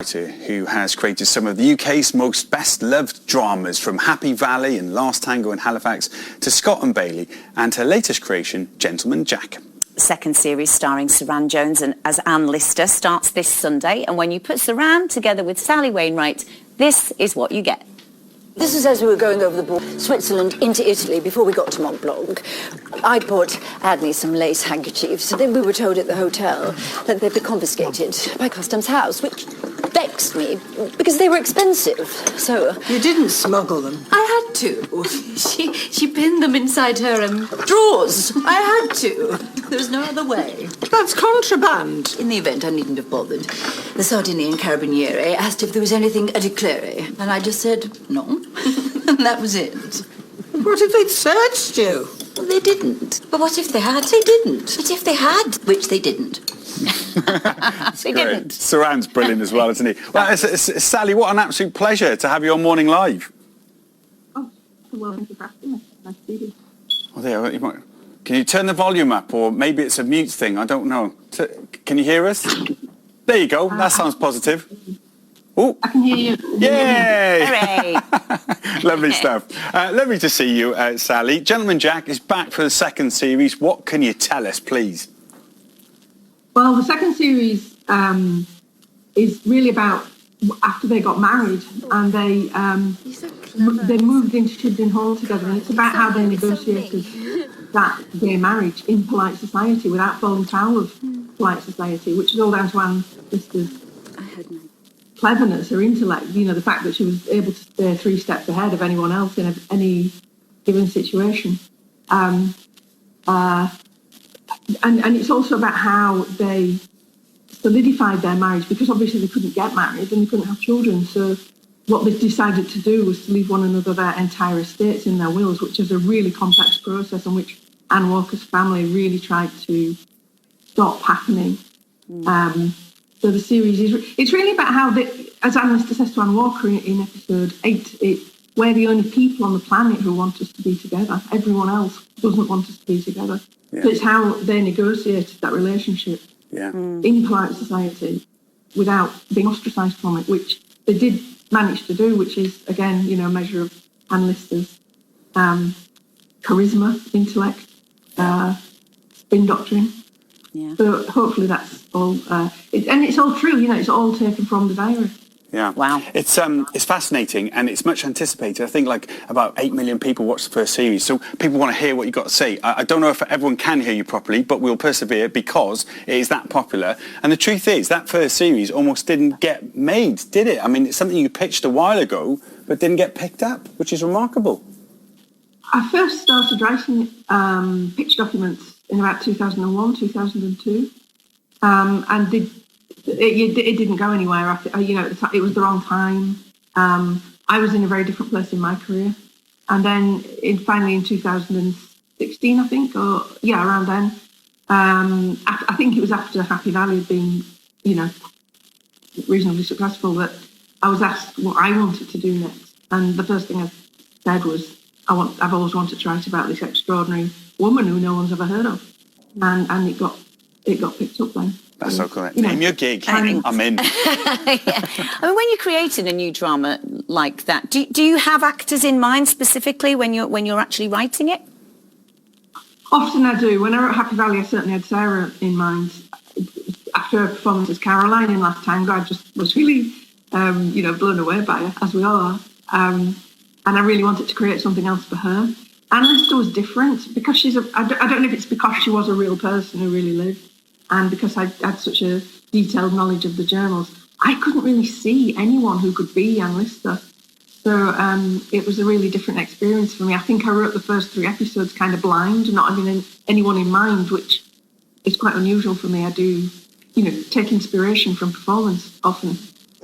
Who has created some of the UK's most best-loved dramas, from Happy Valley and Last Tango in Halifax to Scott and Bailey, and her latest creation, Gentleman Jack. The second series starring Saran Jones and as Anne Lister starts this Sunday, and when you put Saran together with Sally Wainwright, this is what you get. This was as we were going over the border, Switzerland into Italy, before we got to Mont Blanc. I bought Adney some lace handkerchiefs. Then we were told at the hotel that they'd be confiscated by Customs House, which vexed me, because they were expensive, so... You didn't smuggle them? I had to. She pinned them inside her drawers. I had to. There was no other way. That's contraband. In the event, I needn't have bothered. The Sardinian Carabinieri asked if there was anything à declare, and I just said no. And that was it. What if they'd searched you? Well, they didn't. But what if they had? They didn't. But if they had, which they didn't. They didn't. Saran's brilliant as well, isn't he? Well, Sally, what an absolute pleasure to have you on Morning Live. Oh, well, thank you for asking me. Nice to see you. Oh, there, you might... Can you turn the volume up, or maybe it's a mute thing? I don't know. Can you hear us? There you go. That sounds positive. Oh, I can hear you. Yay! Hooray! Lovely stuff. Lovely to see you, Sally. Gentleman Jack is back for the second series. What can you tell us, please? Well, the second series is really about after they got married and they moved into Shibden Hall together, and it's about how they negotiated that gay marriage in polite society without falling foul of polite society, which is all down to Anne Lister's cleverness, her intellect, you know, the fact that she was able to stay 3 steps ahead of anyone else in any given situation. And it's also about how they solidified their marriage, because obviously they couldn't get married and they couldn't have children. So what they decided to do was to leave one another their entire estates in their wills, which is a really complex process and which Anne Walker's family really tried to stop happening. So the series it's really about how, as Anne Lister says to Anne Walker in episode 8, we're the only people on the planet who want us to be together. Everyone else doesn't want us to be together. Yeah. So it's how they negotiated that relationship in polite society without being ostracised from it, which they did manage to do, which is, again, you know, a measure of Anne Lister's charisma, intellect, spin doctrine. Yeah. So hopefully that's all, and it's all true, you know, it's all taken from the diary. Yeah. Wow. It's fascinating, and it's much anticipated. I think like about 8 million people watched the first series, so people want to hear what you've got to say. I don't know if everyone can hear you properly, but we'll persevere because it is that popular. And the truth is, that first series almost didn't get made, did it? I mean, it's something you pitched a while ago, but didn't get picked up, which is remarkable. I first started writing pitch documents in about 2001, 2002, and it didn't go anywhere. You know, it was the wrong time. I was in a very different place in my career. And then finally in 2016, I think, or yeah, around then, I think it was after Happy Valley had been, you know, reasonably successful, that I was asked what I wanted to do next. And the first thing I said was, I've always wanted to write about this extraordinary woman who no one's ever heard of. And it got picked up then. That's so cool. You know, name your gig. I'm in. Yeah. I mean, when you're creating a new drama like that, do you have actors in mind specifically when you're actually writing it? Often I do. When I wrote Happy Valley, I certainly had Sarah in mind. After her performance as Caroline in Last Tango, I just was really, you know, blown away by her, as we all are. And I really wanted to create something else for her. Anne Lister was different because I don't know if it's because she was a real person who really lived, and because I had such a detailed knowledge of the journals, I couldn't really see anyone who could be Anne Lister. So it was a really different experience for me. I think I wrote the first 3 episodes kind of blind, not having anyone in mind, which is quite unusual for me. I do, you know, take inspiration from performance often.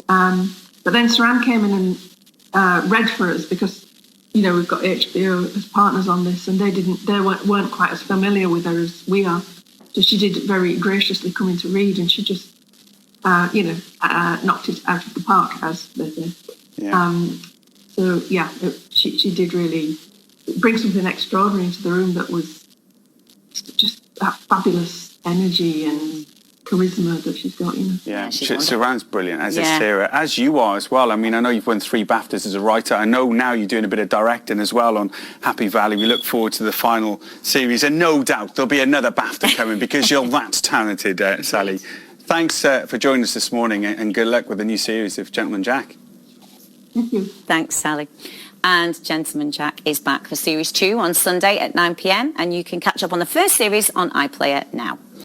But then Saran came in and read for us because, you know, we've got HBO as partners on this, and they weren't quite as familiar with her as we are. So she did very graciously come in to read, and she just, you know, knocked it out of the park, as they say. Yeah. So yeah, she did really bring something extraordinary into the room that was just that fabulous energy and charisma that she's got, you know. Yeah, she's wonderful. Saran's brilliant, as is Yeah. Sarah, as you are as well. I mean, I know you've won 3 BAFTAs as a writer. I know now you're doing a bit of directing as well on Happy Valley. We look forward to the final series, and no doubt there'll be another BAFTA coming because you're that talented, Sally. Thanks for joining us this morning, and good luck with the new series of Gentleman Jack. Thank you. Thanks, Sally. And Gentleman Jack is back for Series 2 on Sunday at 9 p.m. and you can catch up on the first series on iPlayer now.